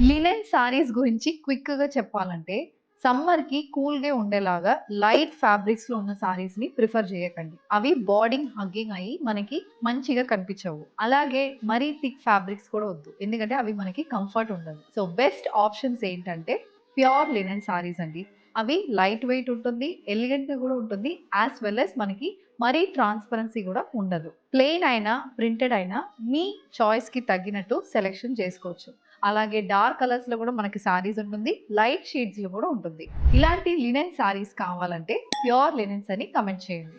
Linen saris గురించి క్విక్‌గా చెప్పాలంటే, సమ్మర్‌కి కూల్‌గా ఉండేలాగా లైట్ ఫ్యాబ్రిక్స్‌లో ఉన్న సారీస్‌ని ప్రిఫర్ చేయకండి. అవి బాడీని హగ్గింగ్ అయ్యి మనకి మంచిగా కనిపించవు. అలాగే మరీ థిక్ ఫ్యాబ్రిక్స్ కూడా వద్దు. ఎందుకంటే అవి మనకి కంఫర్ట్ ఉండదు. సో, బెస్ట్ ఆప్షన్స్ ఏంటంటే ప్యూర్ లినెన్ సారీస్ అండి. అవి లైట్ వెయిట్ ఉంటుంది, ఎలిగెంట్‌గా కూడా ఉంటుంది. యాస్ వెల్ యాస్ మనకి మరీ ట్రాన్స్‌పరెన్సీ కూడా ఉండదు. ప్లెయిన్ అయినా, ప్రింటెడ్ అయినా మీ చాయిస్‌కి తగ్గినట్టు సెలెక్షన్ చేసుకోవచ్చు. అలాగే డార్క్ కలర్స్‌లో గూడా మనకి సారీస్ ఉంటుంది. లైట్ షేడ్స్‌లో గూడా ఉంటుంది. ఇలాంటి లినెన్ సారీస్ కావాలంటే ప్యూర్ లినెన్స్ అని కామెంట్ చేయండి.